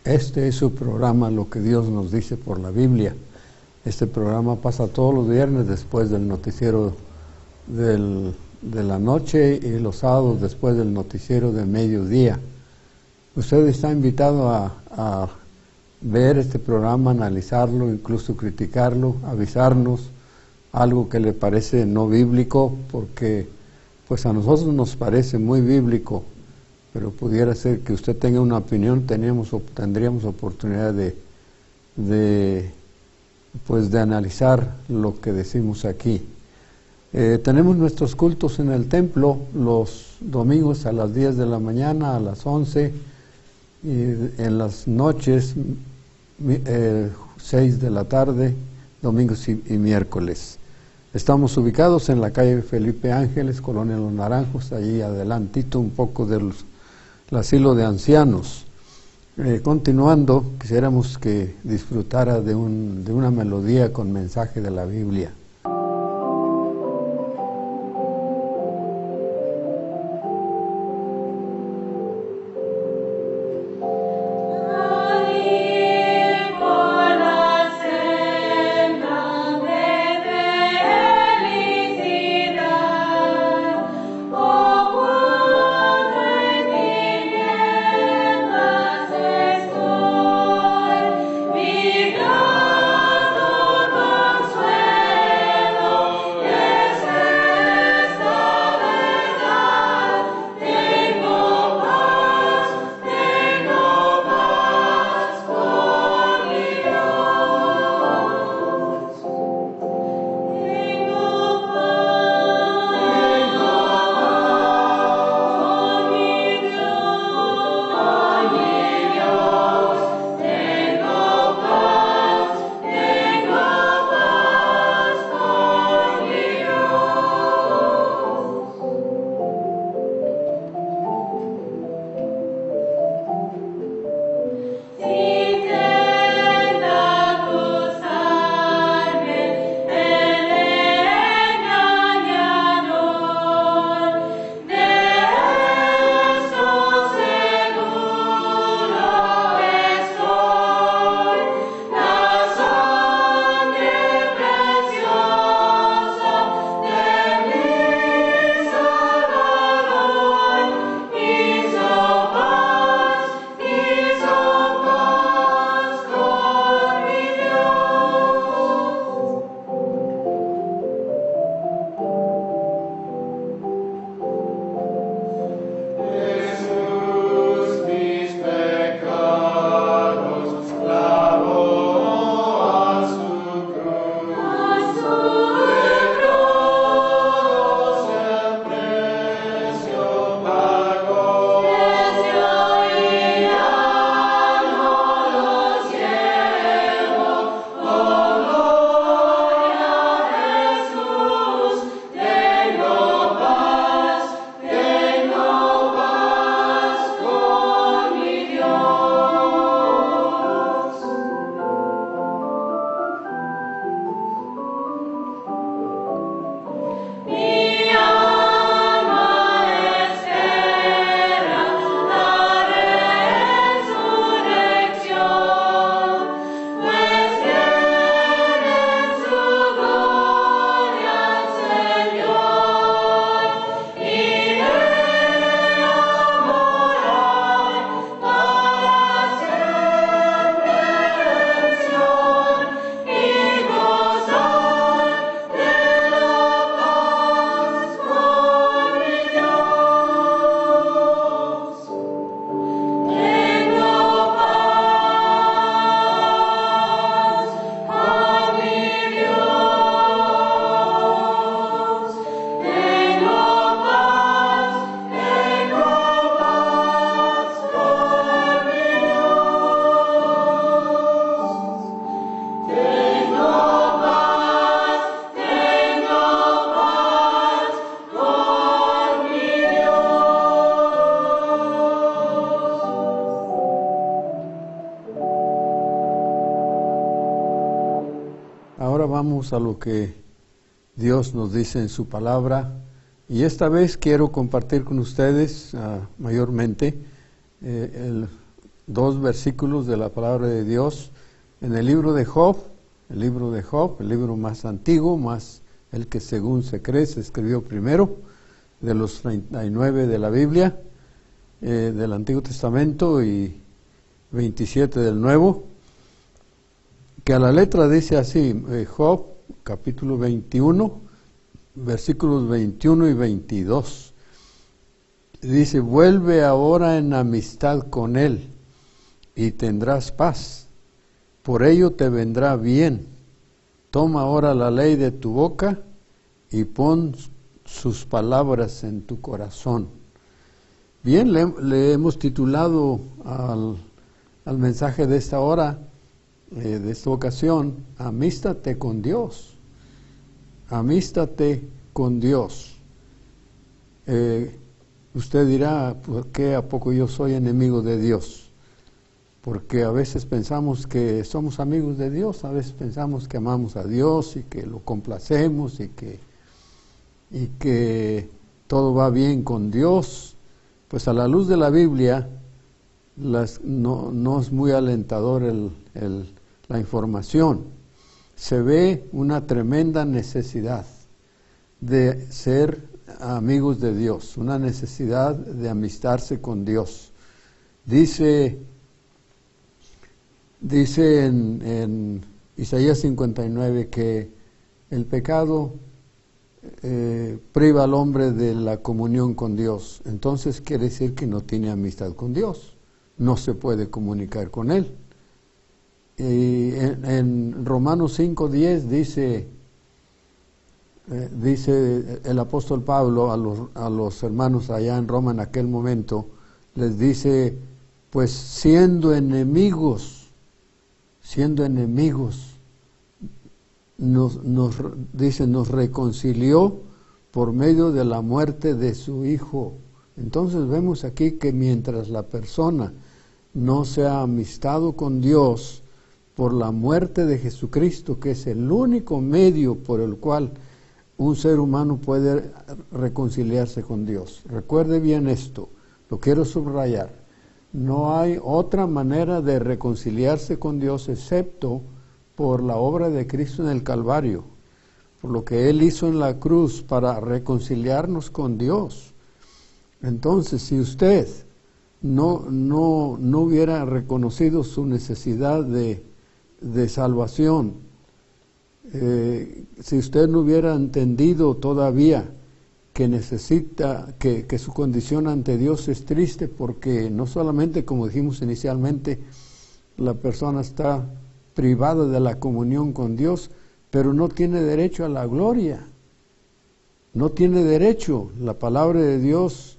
Este es su programa, Lo que Dios nos dice por la Biblia. Este programa pasa todos los viernes después del noticiero de la noche y los sábados después del noticiero de mediodía. Usted está invitado a ver este programa, analizarlo, incluso criticarlo, avisarnos algo que le parece no bíblico, porque pues a nosotros nos parece muy bíblico, pero pudiera ser que usted tenga una opinión. Tendríamos oportunidad de analizar lo que decimos aquí. Tenemos nuestros cultos en el templo los domingos a las 10 de la mañana, a las 11, y en las noches 6 de la tarde, domingos y miércoles. Estamos ubicados en la calle Felipe Ángeles, Colonia Los Naranjos, allí adelantito un poco del asilo de ancianos. Continuando, quisiéramos que disfrutara de una melodía con mensaje de la Biblia. Vamos a lo que Dios nos dice en su palabra, y esta vez quiero compartir con ustedes mayormente dos versículos de la palabra de Dios en el libro de Job, el libro más antiguo, más el que según se cree se escribió primero, de los 39 de la Biblia, del Antiguo Testamento, y 27 del Nuevo, que a la letra dice así, Job capítulo 21, versículos 21 y 22. Dice: vuelve ahora en amistad con él y tendrás paz, por ello te vendrá bien. Toma ahora la ley de tu boca y pon sus palabras en tu corazón. Bien, le hemos titulado al mensaje de esta hora, de esta ocasión, amístate con Dios. Amístate con Dios. Usted dirá, ¿por qué a poco yo soy enemigo de Dios? Porque a veces pensamos que somos amigos de Dios, a veces pensamos que amamos a Dios y que lo complacemos y que todo va bien con Dios. Pues a la luz de la Biblia no es muy alentador la información. Se ve una tremenda necesidad de ser amigos de Dios, una necesidad de amistarse con Dios. Dice en Isaías 59 que el pecado priva al hombre de la comunión con Dios. Entonces quiere decir que no tiene amistad con Dios, no se puede comunicar con Él. Y en Romanos 5:10 dice el apóstol Pablo a los hermanos allá en Roma en aquel momento, les dice, pues siendo enemigos, nos reconcilió por medio de la muerte de su Hijo. Entonces vemos aquí que mientras la persona no se ha amistado con Dios por la muerte de Jesucristo, que es el único medio por el cual un ser humano puede reconciliarse con Dios. Recuerde bien esto, lo quiero subrayar. No hay otra manera de reconciliarse con Dios excepto por la obra de Cristo en el Calvario, por lo que Él hizo en la cruz para reconciliarnos con Dios. Entonces, si usted no hubiera reconocido su necesidad de salvación, si usted no hubiera entendido todavía que necesita, que su condición ante Dios es triste, porque no solamente, como dijimos inicialmente, la persona está privada de la comunión con Dios, pero no tiene derecho a la gloria, no tiene derecho. La palabra de Dios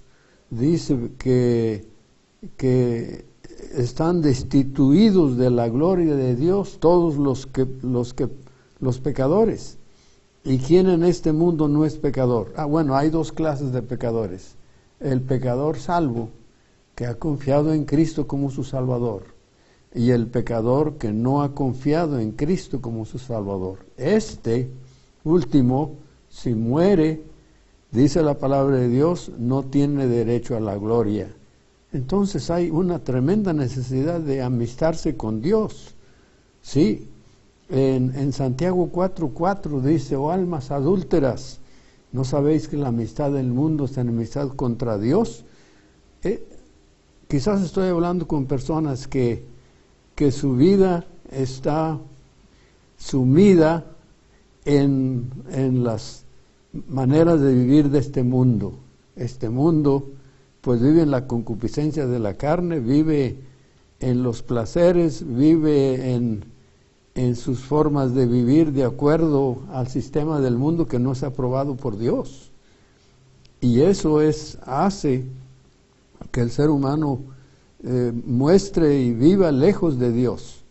dice que están destituidos de la gloria de Dios todos los pecadores. ¿Y quién en este mundo no es pecador? Bueno, hay dos clases de pecadores: el pecador salvo, que ha confiado en Cristo como su Salvador, y el pecador que no ha confiado en Cristo como su Salvador. Este último, si muere, dice la palabra de Dios, no tiene derecho a la gloria. Entonces hay una tremenda necesidad de amistarse con Dios. Sí, en Santiago 4:4 dice: oh almas adúlteras, ¿no sabéis que la amistad del mundo es enemistad contra Dios? Quizás estoy hablando con personas que su vida está sumida en las maneras de vivir de este mundo. Este mundo pues vive en la concupiscencia de la carne, vive en los placeres, vive en sus formas de vivir de acuerdo al sistema del mundo que no es aprobado por Dios. Y eso hace que el ser humano muestre y viva lejos de Dios.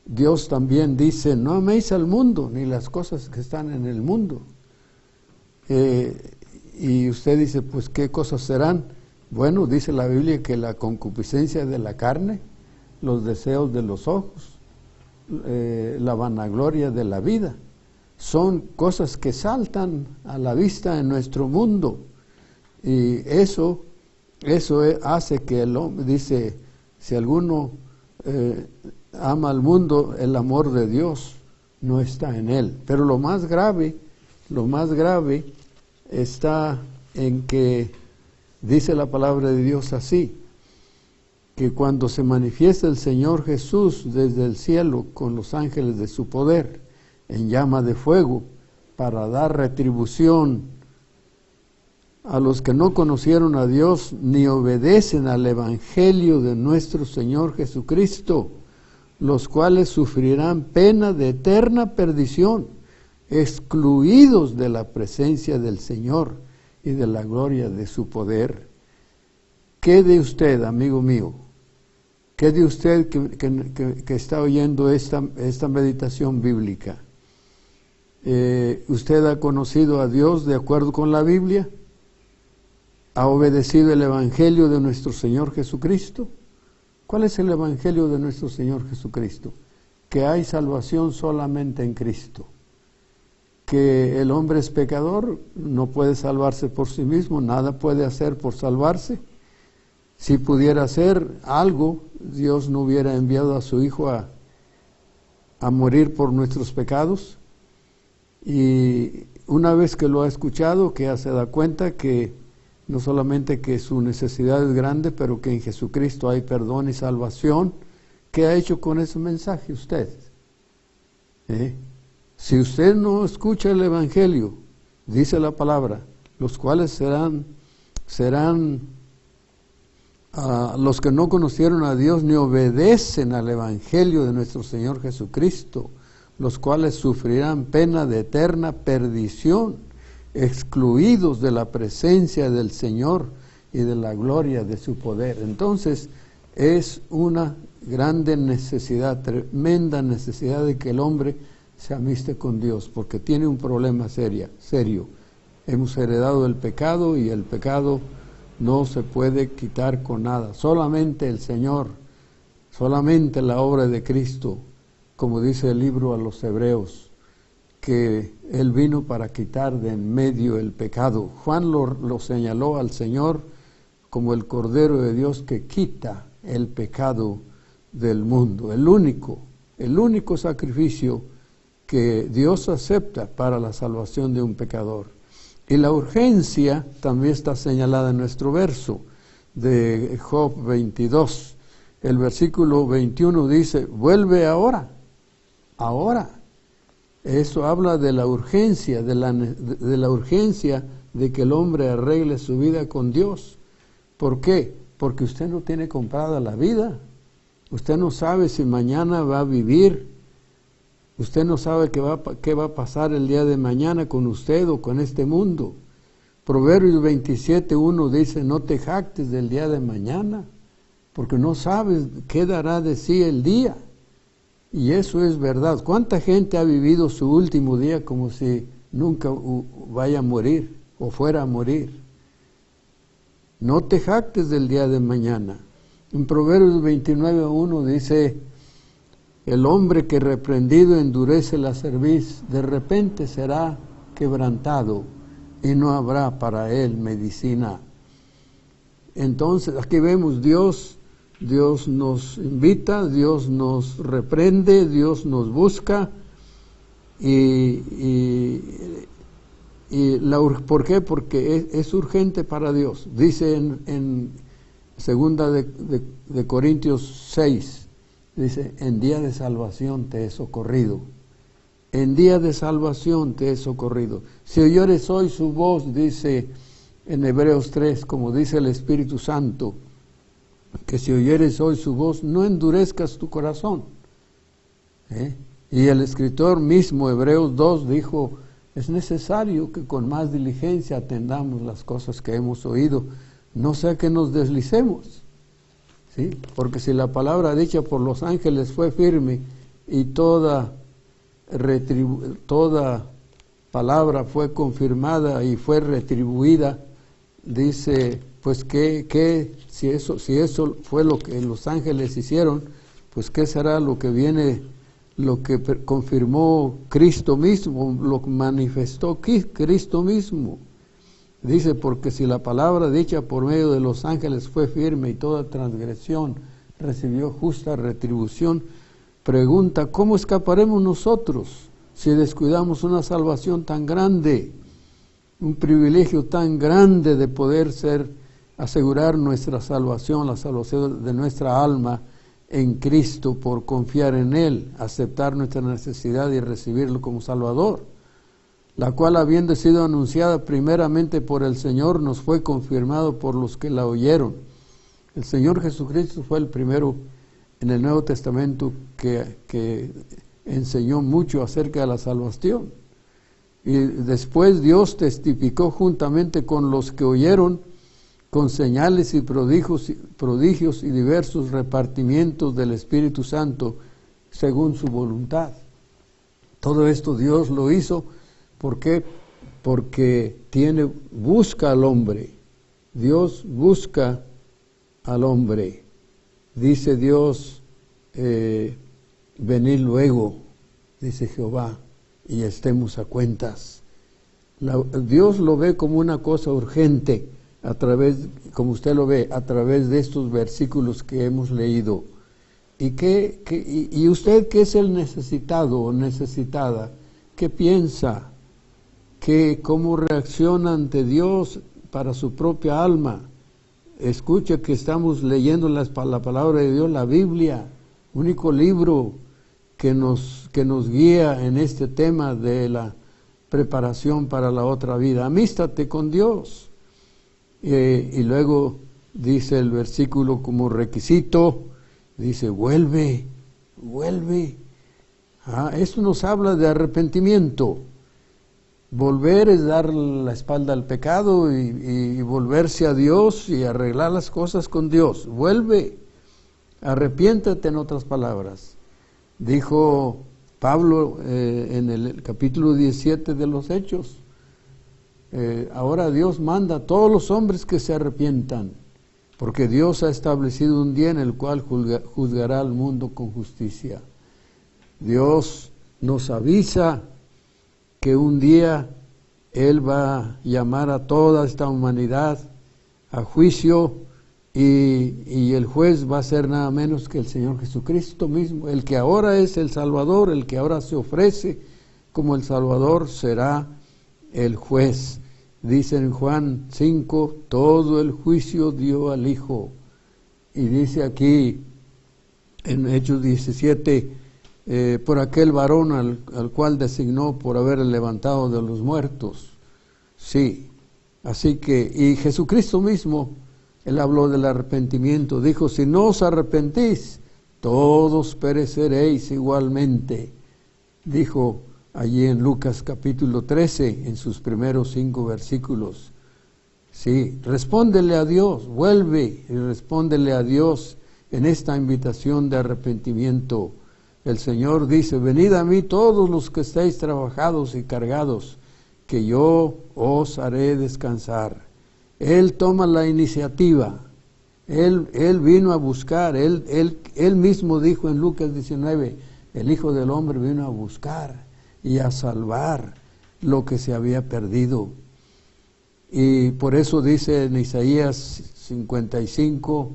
Dios también dice: no améis al mundo ni las cosas que están en el mundo. Y usted dice, pues ¿qué cosas serán? Bueno, dice la Biblia que la concupiscencia de la carne, los deseos de los ojos, la vanagloria de la vida, son cosas que saltan a la vista en nuestro mundo. Y eso hace que el hombre, dice Si alguno ama al mundo, el amor de Dios no está en él. Pero lo más grave está en que dice la palabra de Dios así, que cuando se manifiesta el Señor Jesús desde el cielo con los ángeles de su poder en llama de fuego para dar retribución a los que no conocieron a Dios ni obedecen al Evangelio de nuestro Señor Jesucristo, los cuales sufrirán pena de eterna perdición, excluidos de la presencia del Señor y de la gloria de su poder. ¿Qué de usted, amigo mío? ¿Qué de usted que está oyendo esta meditación bíblica? ¿Usted ha conocido a Dios de acuerdo con la Biblia? ¿Ha obedecido el Evangelio de nuestro Señor Jesucristo? ¿Cuál es el Evangelio de nuestro Señor Jesucristo? Que hay salvación solamente en Cristo. Que el hombre es pecador, no puede salvarse por sí mismo, nada puede hacer por salvarse. Si pudiera hacer algo, Dios no hubiera enviado a su Hijo a morir por nuestros pecados. Y una vez que lo ha escuchado, que ya se da cuenta que no solamente que su necesidad es grande, pero que en Jesucristo hay perdón y salvación, ¿qué ha hecho con ese mensaje usted? Si usted no escucha el Evangelio, dice la palabra, los cuales serán los que no conocieron a Dios ni obedecen al Evangelio de nuestro Señor Jesucristo, los cuales sufrirán pena de eterna perdición, excluidos de la presencia del Señor y de la gloria de su poder. Entonces, es una grande necesidad, tremenda necesidad de que el hombre se amiste con Dios, porque tiene un problema serio. Hemos heredado el pecado y el pecado no se puede quitar con nada. Solamente el Señor, solamente la obra de Cristo, como dice el libro a los Hebreos, que Él vino para quitar de en medio el pecado. Juan lo señaló al Señor como el Cordero de Dios que quita el pecado del mundo. El único sacrificio que Dios acepta para la salvación de un pecador. Y la urgencia también está señalada en nuestro verso de Job 22. El versículo 21 dice, vuelve ahora. Eso habla de la urgencia, de la urgencia de que el hombre arregle su vida con Dios. ¿Por qué? Porque usted no tiene comprada la vida. Usted no sabe si mañana va a vivir. Usted no sabe qué va a pasar el día de mañana con usted o con este mundo. Proverbios 27:1 dice, no te jactes del día de mañana, porque no sabes qué dará de sí el día. Y eso es verdad. ¿Cuánta gente ha vivido su último día como si nunca vaya a morir o fuera a morir? No te jactes del día de mañana. En Proverbios 29:1 dice, el hombre que reprendido endurece la cerviz, de repente será quebrantado y no habrá para él medicina. Entonces, aquí vemos Dios nos invita, Dios nos reprende, Dios nos busca. ¿Por qué? Porque es urgente para Dios. Dice en segunda de Corintios 6, dice, en día de salvación te he socorrido. En día de salvación te he socorrido. Si oyeres hoy su voz, dice en Hebreos 3, como dice el Espíritu Santo, que si oyeres hoy su voz, no endurezcas tu corazón. Y el escritor mismo, Hebreos 2, dijo, es necesario que con más diligencia atendamos las cosas que hemos oído, no sea que nos deslicemos. ¿Sí? Porque si la palabra dicha por los ángeles fue firme y toda palabra fue confirmada y fue retribuida, dice, pues si eso fue lo que los ángeles hicieron, pues qué será lo que viene, lo que confirmó Cristo mismo, lo que manifestó Cristo mismo. Dice, porque si la palabra dicha por medio de los ángeles fue firme y toda transgresión recibió justa retribución. Pregunta, ¿cómo escaparemos nosotros si descuidamos una salvación tan grande? Un privilegio tan grande de poder asegurar nuestra salvación, la salvación de nuestra alma en Cristo por confiar en Él, aceptar nuestra necesidad y recibirlo como Salvador, la cual, habiendo sido anunciada primeramente por el Señor, nos fue confirmado por los que la oyeron. El Señor Jesucristo fue el primero en el Nuevo Testamento que enseñó mucho acerca de la salvación. Y después Dios testificó juntamente con los que oyeron, con señales y prodigios y diversos repartimientos del Espíritu Santo, según su voluntad. Todo esto Dios lo hizo, ¿por qué? Porque busca al hombre. Dios busca al hombre. Dice Dios, venid luego, dice Jehová, y estemos a cuentas. Dios lo ve como una cosa urgente, como usted lo ve, a través de estos versículos que hemos leído. ¿Y usted, que es el necesitado o necesitada, qué piensa? ¿Cómo reacciona ante Dios para su propia alma? Escuche que estamos leyendo la palabra de Dios, la Biblia, único libro que nos guía en este tema de la preparación para la otra vida. Amístate con Dios. Y luego dice el versículo como requisito, dice, vuelve. Esto nos habla de arrepentimiento. Volver es dar la espalda al pecado y volverse a Dios y arreglar las cosas con Dios. Vuelve, arrepiéntate, en otras palabras. Dijo Pablo en el capítulo 17 de los Hechos, ahora Dios manda a todos los hombres que se arrepientan, porque Dios ha establecido un día en el cual juzgará al mundo con justicia. Dios nos avisa que un día Él va a llamar a toda esta humanidad a juicio, y el juez va a ser nada menos que el Señor Jesucristo mismo. El que ahora es el Salvador, el que ahora se ofrece como el Salvador, será el juez. Dice en Juan 5, todo el juicio dio al Hijo. Y dice aquí en Hechos 17, por aquel varón al cual designó por haber levantado de los muertos. Sí, así que, y Jesucristo mismo, Él habló del arrepentimiento, dijo, si no os arrepentís, todos pereceréis igualmente. Dijo allí en Lucas capítulo 13, en sus primeros 5 versículos. Sí, respóndele a Dios, vuelve y respóndele a Dios en esta invitación de arrepentimiento. El Señor dice, venid a mí todos los que estáis trabajados y cargados, que yo os haré descansar. Él toma la iniciativa, Él vino a buscar, Él mismo dijo en Lucas 19, el Hijo del Hombre vino a buscar y a salvar lo que se había perdido. Y por eso dice en Isaías 55,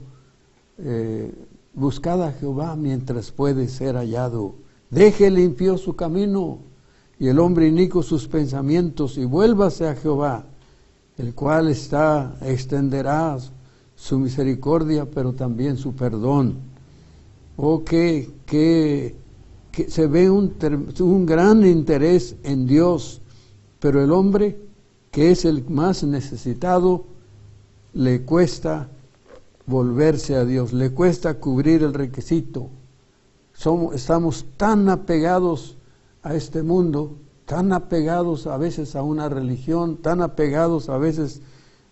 buscad a Jehová mientras puede ser hallado, deje el impío su camino y el hombre inicuo sus pensamientos, y vuélvase a Jehová, el cual extenderá su misericordia, pero también su perdón. Que se ve un gran interés en Dios, pero el hombre, que es el más necesitado, le cuesta volverse a Dios, le cuesta cubrir el requisito. Estamos tan apegados a este mundo, tan apegados a veces a una religión, tan apegados a veces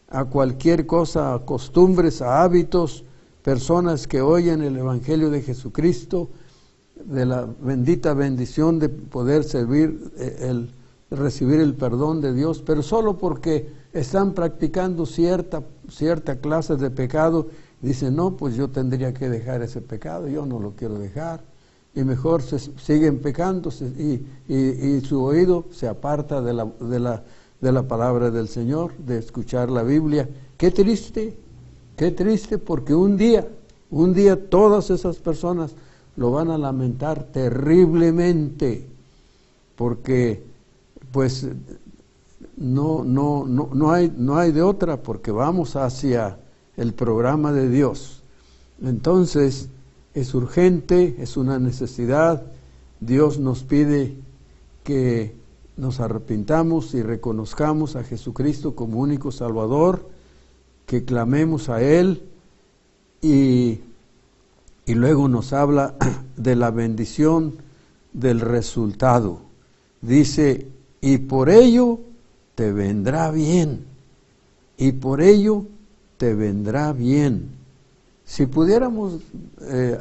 a cualquier cosa, a costumbres, a hábitos, personas que oyen el Evangelio de Jesucristo, de la bendita bendición de poder recibir el perdón de Dios, pero solo porque están practicando cierta clase de pecado, dicen, no, pues yo tendría que dejar ese pecado, yo no lo quiero dejar. Y mejor siguen pecando y su oído se aparta de la palabra del Señor, de escuchar la Biblia. Qué triste, porque un día Un día todas esas personas lo van a lamentar terriblemente, porque pues no hay de otra, porque vamos hacia el programa de Dios. Entonces es urgente, es una necesidad. Dios nos pide que nos arrepintamos y reconozcamos a Jesucristo como único Salvador, que clamemos a Él, y luego nos habla de la bendición del resultado. Dice, y por ello te vendrá bien, y por ello te vendrá bien. Si pudiéramos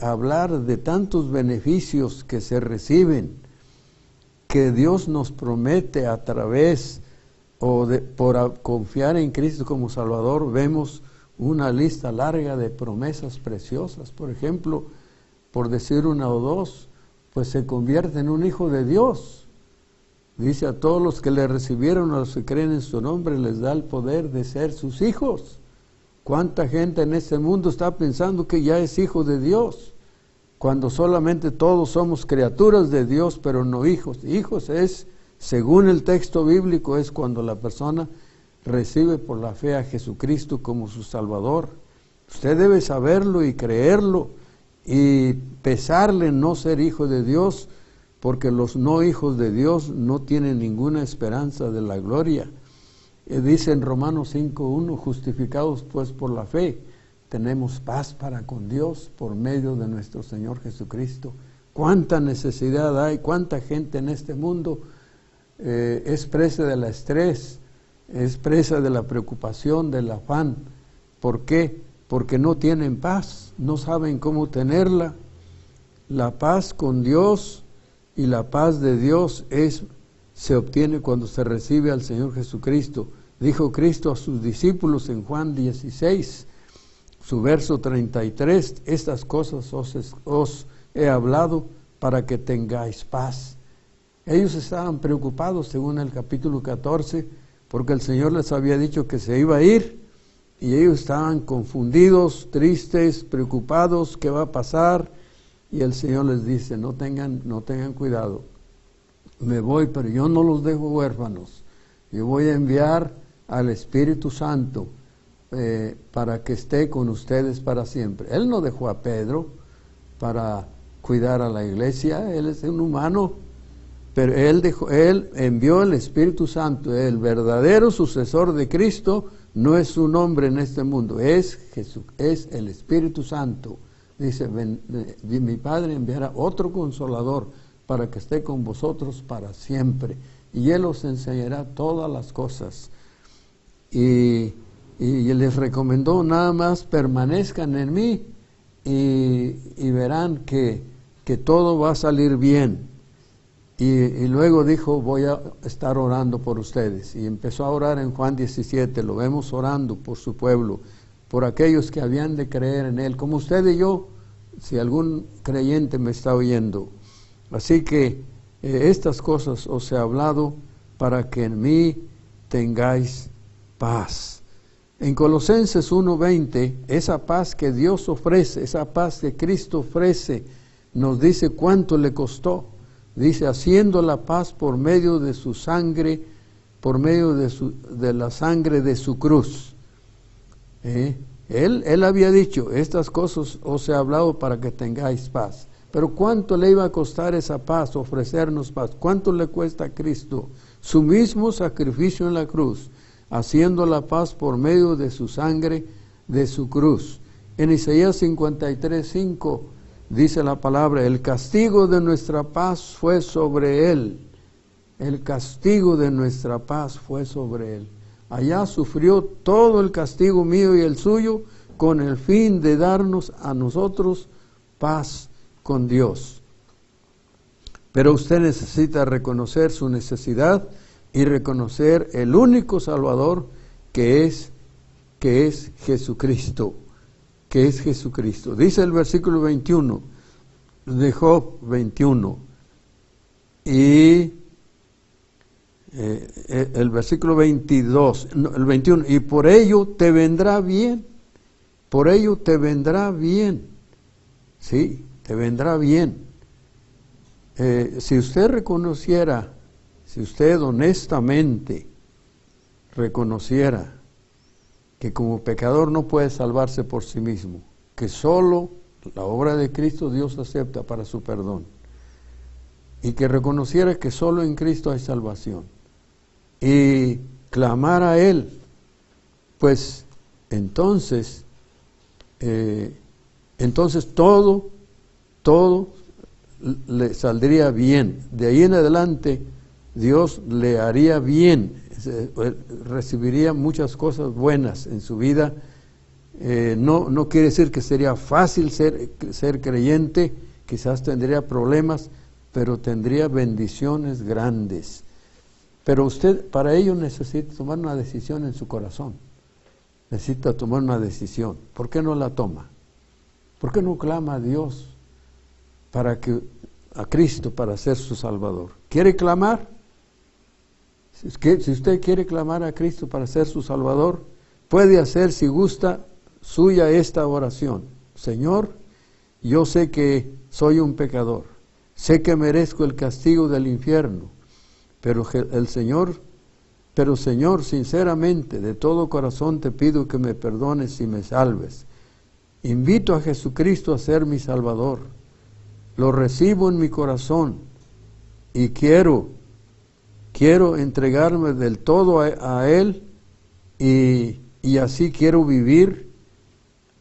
hablar de tantos beneficios que se reciben, que Dios nos promete a través por confiar en Cristo como Salvador, vemos una lista larga de promesas preciosas. Por ejemplo, por decir una o dos, pues se convierte en un hijo de Dios. Dice, a todos los que le recibieron, a los que creen en su nombre, les da el poder de ser sus hijos. ¿Cuánta gente en este mundo está pensando que ya es hijo de Dios? Cuando solamente todos somos criaturas de Dios, pero no hijos. Hijos es, según el texto bíblico, es cuando la persona recibe por la fe a Jesucristo como su Salvador. Usted debe saberlo y creerlo y pesarle no ser hijo de Dios, porque los no hijos de Dios no tienen ninguna esperanza de la gloria. Dice en Romanos 5:1, justificados pues por la fe, tenemos paz para con Dios por medio de nuestro Señor Jesucristo. Cuánta necesidad hay, cuánta gente en este mundo es presa del estrés, es presa de la preocupación, del afán. ¿Por qué? Porque no tienen paz, no saben cómo tenerla. La paz con Dios y la paz de Dios se obtiene cuando se recibe al Señor Jesucristo. Dijo Cristo a sus discípulos en Juan 16, su verso 33, estas cosas os he hablado para que tengáis paz. Ellos estaban preocupados, según el capítulo 14, porque el Señor les había dicho que se iba a ir, y ellos estaban confundidos, tristes, preocupados, ¿qué va a pasar? Y el Señor les dice, no tengan cuidado, me voy, pero yo no los dejo huérfanos, yo voy a enviar al Espíritu Santo para que esté con ustedes para siempre. Él no dejó a Pedro para cuidar a la iglesia, él es un humano, pero él envió el Espíritu Santo. El verdadero sucesor de Cristo no es un hombre en este mundo, es Jesús, es el Espíritu Santo. Dice, mi Padre enviará otro Consolador para que esté con vosotros para siempre, y Él os enseñará todas las cosas. Y les recomendó, nada más permanezcan en mí y verán que todo va a salir bien. Y luego dijo, voy a estar orando por ustedes. Y empezó a orar en Juan 17, lo vemos orando por su pueblo, por aquellos que habían de creer en Él, como usted y yo, si algún creyente me está oyendo. Así que estas cosas os he hablado para que en mí tengáis paz. En Colosenses 1:20, esa paz que Dios ofrece, esa paz que Cristo ofrece, nos dice cuánto le costó. Dice, haciendo la paz por medio de su sangre, por medio de la sangre de su cruz. Él había dicho, estas cosas os he hablado para que tengáis paz. Pero ¿cuánto le iba a costar esa paz, ofrecernos paz? ¿Cuánto le cuesta a Cristo? Su mismo sacrificio en la cruz, haciendo la paz por medio de su sangre, de su cruz. En Isaías 53:5 dice la palabra, el castigo de nuestra paz fue sobre Él. El castigo de nuestra paz fue sobre Él. Allá sufrió todo el castigo mío y el suyo, con el fin de darnos a nosotros paz con Dios. Pero usted necesita reconocer su necesidad y reconocer el único Salvador que es Jesucristo. Que es Jesucristo. Dice el versículo 21 de Job 21 y el versículo 22, el 21, y por ello te vendrá bien, por ello te vendrá bien. Sí, te vendrá bien. Si usted reconociera, si usted honestamente reconociera que como pecador no puede salvarse por sí mismo, que solo la obra de Cristo Dios acepta para su perdón, y que reconociera que solo en Cristo hay salvación, y clamar a Él, pues entonces todo le saldría bien. De ahí en adelante Dios le haría bien, recibiría muchas cosas buenas en su vida. No quiere decir que sería fácil ser creyente, quizás tendría problemas, pero tendría bendiciones grandes. Pero usted para ello necesita tomar una decisión en su corazón. Necesita tomar una decisión. ¿Por qué no la toma? ¿Por qué no clama a Dios a Cristo para ser su Salvador? ¿Quiere clamar? Si usted quiere clamar a Cristo para ser su Salvador, puede hacer, si gusta, suya esta oración. Señor, yo sé que soy un pecador, sé que merezco el castigo del infierno, pero Señor, sinceramente, de todo corazón te pido que me perdones y me salves. Invito a Jesucristo a ser mi Salvador. Lo recibo en mi corazón y quiero entregarme del todo a Él y así quiero vivir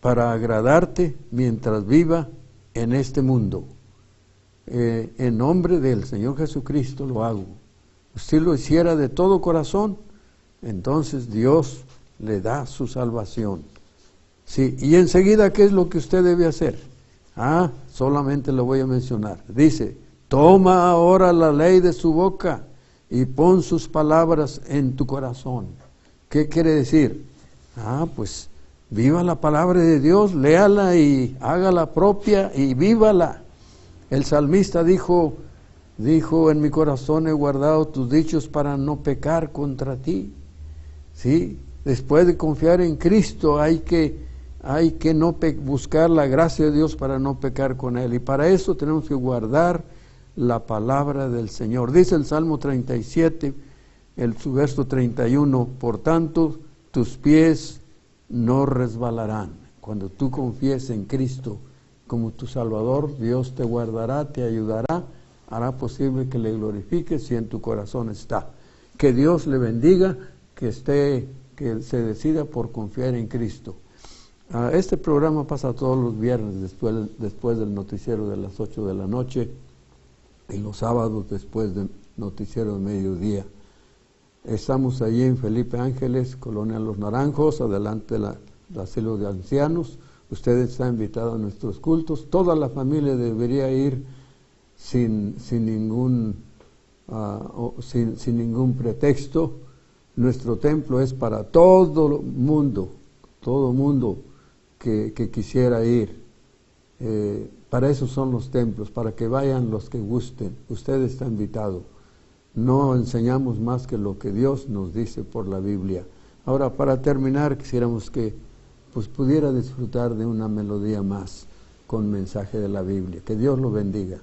para agradarte mientras viva en este mundo. En nombre del Señor Jesucristo lo hago. Si lo hiciera de todo corazón, entonces Dios le da su salvación. Sí, y enseguida, ¿qué es lo que usted debe hacer? Solamente lo voy a mencionar. Dice, toma ahora la ley de su boca y pon sus palabras en tu corazón. ¿Qué quiere decir? Pues viva la palabra de Dios, léala y hágala propia y vívala. El salmista dijo, en mi corazón he guardado tus dichos para no pecar contra ti. ¿Sí? Después de confiar en Cristo hay que buscar la gracia de Dios para no pecar con Él. Y para eso tenemos que guardar la palabra del Señor. Dice el Salmo 37, su verso 31, por tanto, tus pies no resbalarán. Cuando tú confíes en Cristo como tu Salvador, Dios te guardará, te ayudará, hará posible que le glorifiques si en tu corazón está. Que Dios le bendiga, que se decida por confiar en Cristo. Este programa pasa todos los viernes después del noticiero de las 8 de la noche y los sábados después del noticiero de mediodía. Estamos allí en Felipe Ángeles, Colonia Los Naranjos, adelante del asilo de ancianos. Usted está invitado a nuestros cultos. Toda la familia debería ir sin ningún pretexto. Nuestro templo es para todo mundo que quisiera ir. Para eso son los templos, para que vayan los que gusten. Usted está invitado. No enseñamos más que lo que Dios nos dice por la Biblia. Ahora, para terminar, quisiéramos que pudiera disfrutar de una melodía más con mensaje de la Biblia. Que Dios lo bendiga.